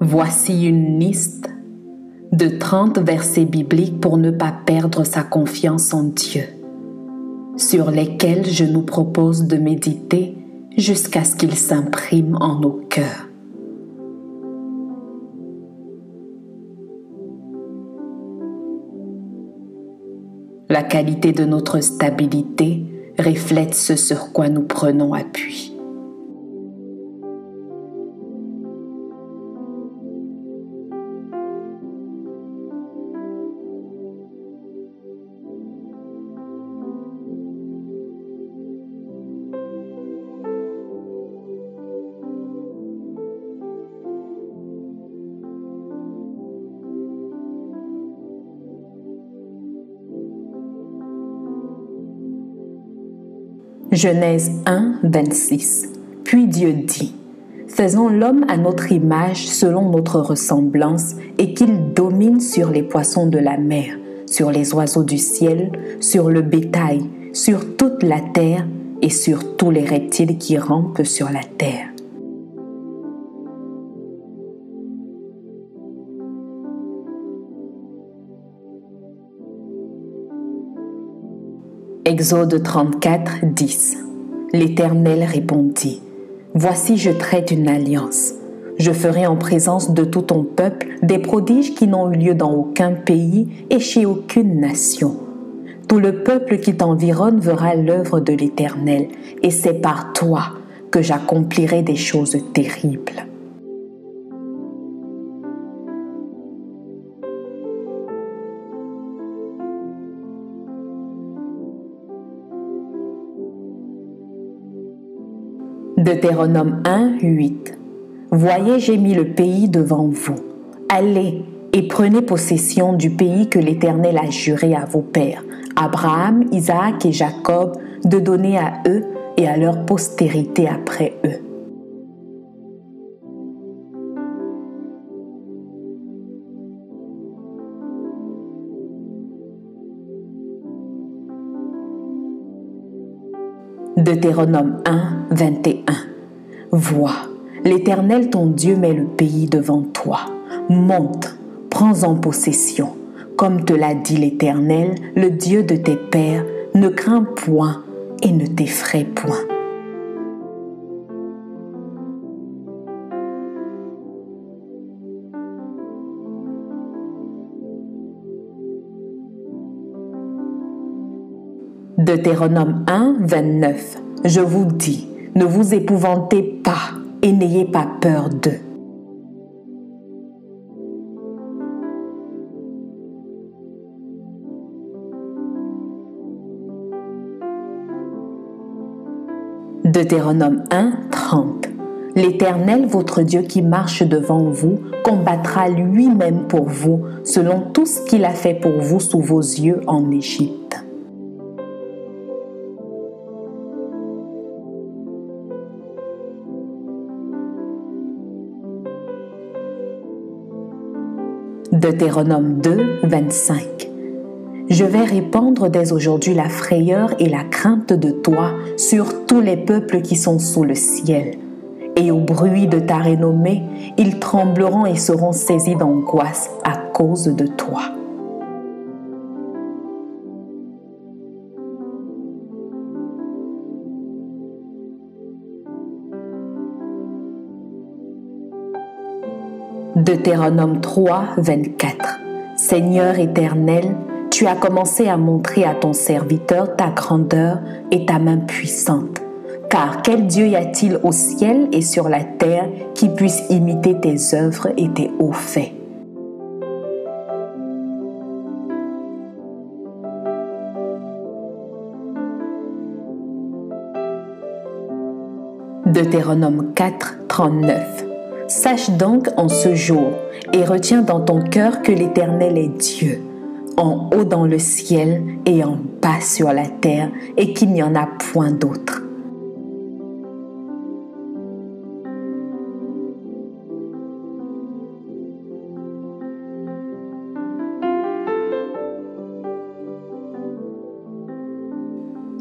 Voici une liste de 30 versets bibliques pour ne pas perdre sa confiance en Dieu, sur lesquels je nous propose de méditer jusqu'à ce qu'ils s'impriment en nos cœurs. La qualité de notre stabilité reflète ce sur quoi nous prenons appui. Genèse 1, 26. Puis Dieu dit, « Faisons l'homme à notre image selon notre ressemblance et qu'il domine sur les poissons de la mer, sur les oiseaux du ciel, sur le bétail, sur toute la terre et sur tous les reptiles qui rampent sur la terre. » Exode 34, 10. L'Éternel répondit, « Voici je traite une alliance. Je ferai en présence de tout ton peuple des prodiges qui n'ont eu lieu dans aucun pays et chez aucune nation. Tout le peuple qui t'environne verra l'œuvre de l'Éternel, et c'est par toi que j'accomplirai des choses terribles. » Deutéronome 1, 8. Voyez, j'ai mis le pays devant vous. Allez et prenez possession du pays que l'Éternel a juré à vos pères, Abraham, Isaac et Jacob, de donner à eux et à leur postérité après eux. Deutéronome 1, 21. Vois, l'Éternel ton Dieu met le pays devant toi. Monte, prends-en possession. Comme te l'a dit l'Éternel, le Dieu de tes pères, ne crains point et ne t'effraie point. Deutéronome 1, 29. Je vous dis, ne vous épouvantez pas et n'ayez pas peur d'eux. Deutéronome 1, 30. L'Éternel, votre Dieu qui marche devant vous, combattra lui-même pour vous, selon tout ce qu'il a fait pour vous sous vos yeux en Égypte. Deutéronome 2, 25. Je vais répandre dès aujourd'hui la frayeur et la crainte de toi sur tous les peuples qui sont sous le ciel. Et au bruit de ta renommée, ils trembleront et seront saisis d'angoisse à cause de toi. Deutéronome 3, 24. Seigneur éternel, tu as commencé à montrer à ton serviteur ta grandeur et ta main puissante. Car quel Dieu y a-t-il au ciel et sur la terre qui puisse imiter tes œuvres et tes hauts faits? Deutéronome 4, 39. Sache donc en ce jour et retiens dans ton cœur que l'Éternel est Dieu, en haut dans le ciel et en bas sur la terre, et qu'il n'y en a point d'autre.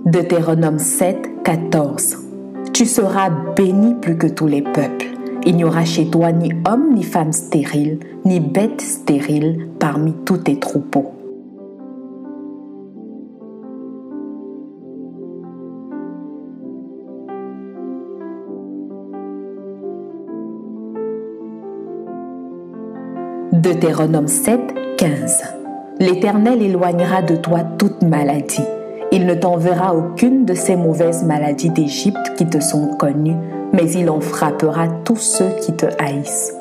Deutéronome 7, 14. Tu seras béni plus que tous les peuples, Il n'y aura chez toi ni homme ni femme stérile, ni bête stérile parmi tous tes troupeaux. Deutéronome 7, 15. L'Éternel éloignera de toi toute maladie. Il ne t'enverra aucune de ces mauvaises maladies d'Égypte qui te sont connues, mais il en frappera tous ceux qui te haïssent.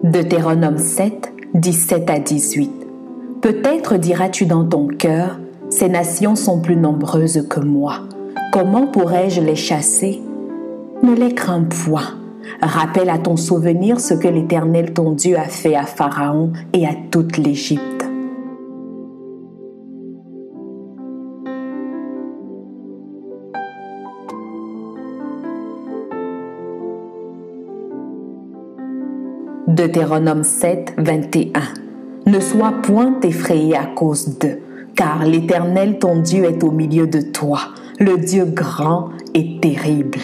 Deutéronome 7, 17 à 18. Peut-être diras-tu dans ton cœur, ces nations sont plus nombreuses que moi. Comment pourrais-je les chasser? Ne les crains point. Rappelle à ton souvenir ce que l'Éternel ton Dieu a fait à Pharaon et à toute l'Égypte. Deutéronome 7, 21. Ne sois point effrayé à cause d'eux, car l'Éternel ton Dieu est au milieu de toi, le Dieu grand et terrible.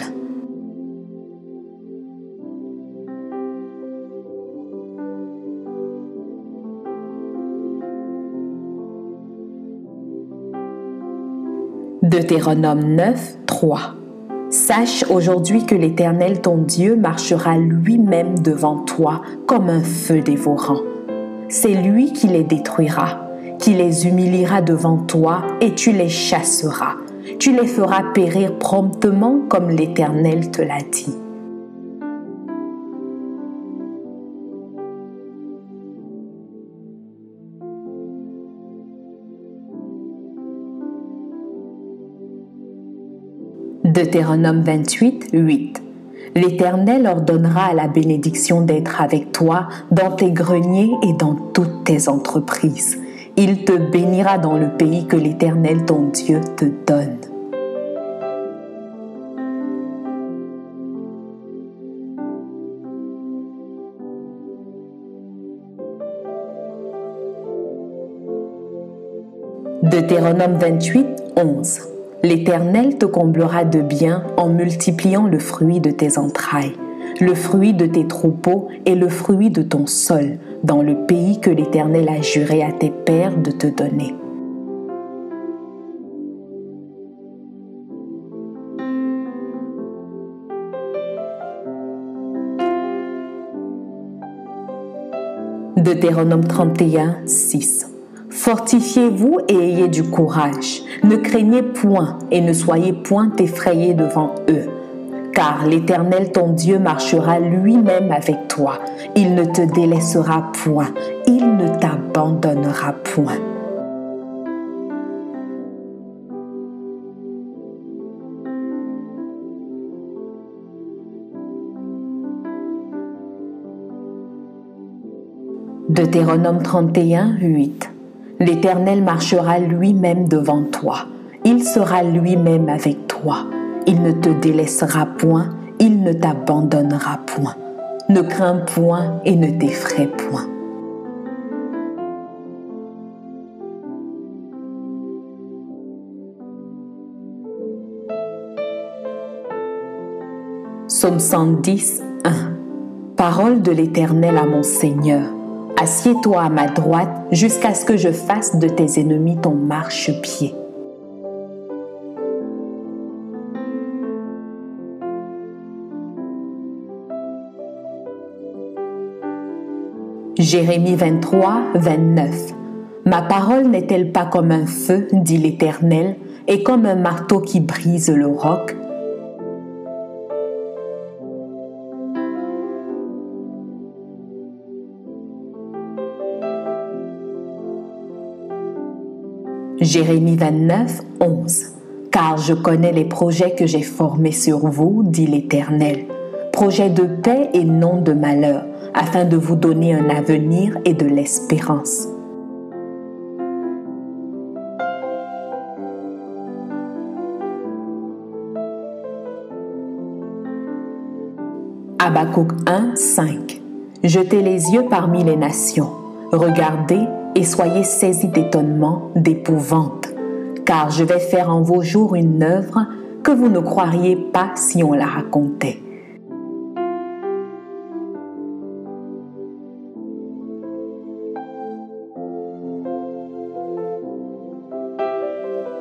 Deutéronome 9, 3. Sache aujourd'hui que l'Éternel ton Dieu marchera lui-même devant toi comme un feu dévorant. C'est lui qui les détruira, qui les humiliera devant toi et tu les chasseras. Tu les feras périr promptement comme l'Éternel te l'a dit. Deutéronome 28, 8. L'Éternel ordonnera à la bénédiction d'être avec toi dans tes greniers et dans toutes tes entreprises. Il te bénira dans le pays que l'Éternel ton Dieu te donne. Deutéronome 28, 11. L'Éternel te comblera de bien en multipliant le fruit de tes entrailles, le fruit de tes troupeaux et le fruit de ton sol, dans le pays que l'Éternel a juré à tes pères de te donner. Deutéronome 31, 6. Fortifiez-vous et ayez du courage. Ne craignez point et ne soyez point effrayés devant eux. Car l'Éternel ton Dieu marchera lui-même avec toi. Il ne te délaissera point. Il ne t'abandonnera point. Deutéronome 31, 8. L'Éternel marchera lui-même devant toi. Il sera lui-même avec toi. Il ne te délaissera point, il ne t'abandonnera point. Ne crains point et ne t'effraie point. Psaume 110, 1. Parole de l'Éternel à mon Seigneur. Assieds-toi à ma droite jusqu'à ce que je fasse de tes ennemis ton marchepied. Jérémie 23, 29. Ma parole n'est-elle pas comme un feu, dit l'Éternel, et comme un marteau qui brise le roc? Jérémie 29, 11. Car je connais les projets que j'ai formés sur vous, dit l'Éternel, projets de paix et non de malheur, afin de vous donner un avenir et de l'espérance. Habakkuk 1, 5. Jetez les yeux parmi les nations, regardez et soyez saisis d'étonnement, d'épouvante, car je vais faire en vos jours une œuvre que vous ne croiriez pas si on la racontait.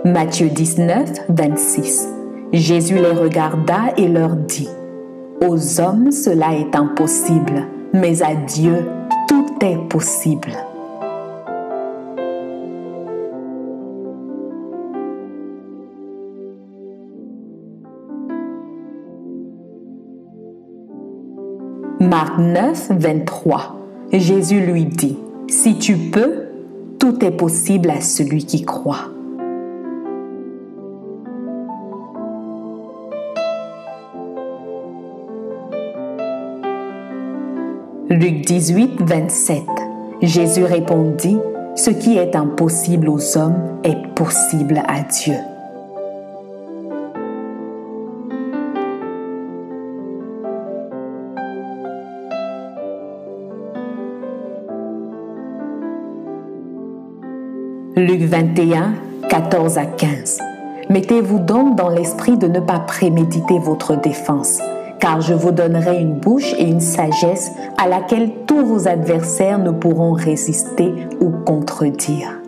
Matthieu 19, 26. Jésus les regarda et leur dit: « Aux hommes cela est impossible, mais à Dieu tout est possible. » Marc 9, 23. Jésus lui dit: « Si tu peux, tout est possible à celui qui croit. » Luc 18, 27. Jésus répondit: « Ce qui est impossible aux hommes est possible à Dieu. » Luc 21, 14 à 15. Mettez-vous donc dans l'esprit de ne pas préméditer votre défense, car je vous donnerai une bouche et une sagesse à laquelle tous vos adversaires ne pourront résister ou contredire.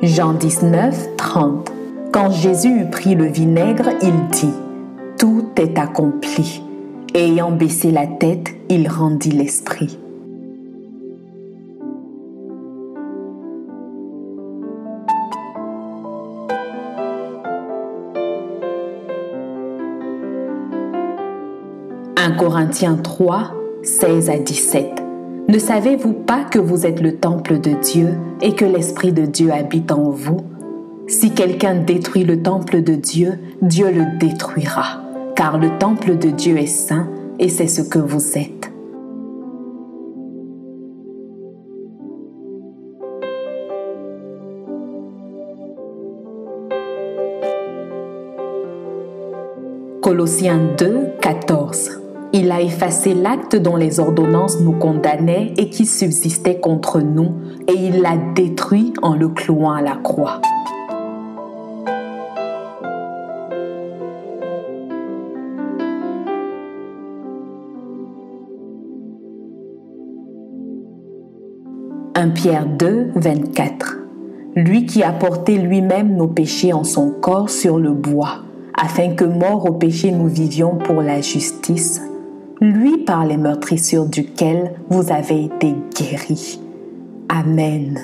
Jean 19, 30. Quand Jésus eut pris le vinaigre, il dit: « Tout est accompli. » Et ayant baissé la tête, il rendit l'esprit. « 1 Corinthiens 3, 16 à 17. Ne savez-vous pas que vous êtes le temple de Dieu et que l'Esprit de Dieu habite en vous? Si quelqu'un détruit le temple de Dieu, Dieu le détruira, car le temple de Dieu est saint et c'est ce que vous êtes. » Colossiens 2, 14. Il a effacé l'acte dont les ordonnances nous condamnaient et qui subsistait contre nous, et il l'a détruit en le clouant à la croix. « 1 Pierre 2, 24. Lui qui a porté lui-même nos péchés en son corps sur le bois, afin que morts au péché nous vivions pour la justice, lui par les meurtrissures duquel vous avez été guéris. Amen. »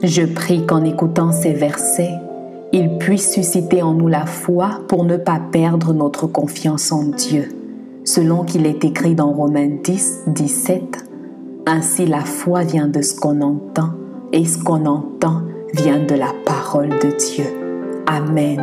Je prie qu'en écoutant ces versets, ils puissent susciter en nous la foi pour ne pas perdre notre confiance en Dieu. Selon qu'il est écrit dans Romains 10, 17, « Ainsi la foi vient de ce qu'on entend, et ce qu'on entend vient de la parole de Dieu. » Amen.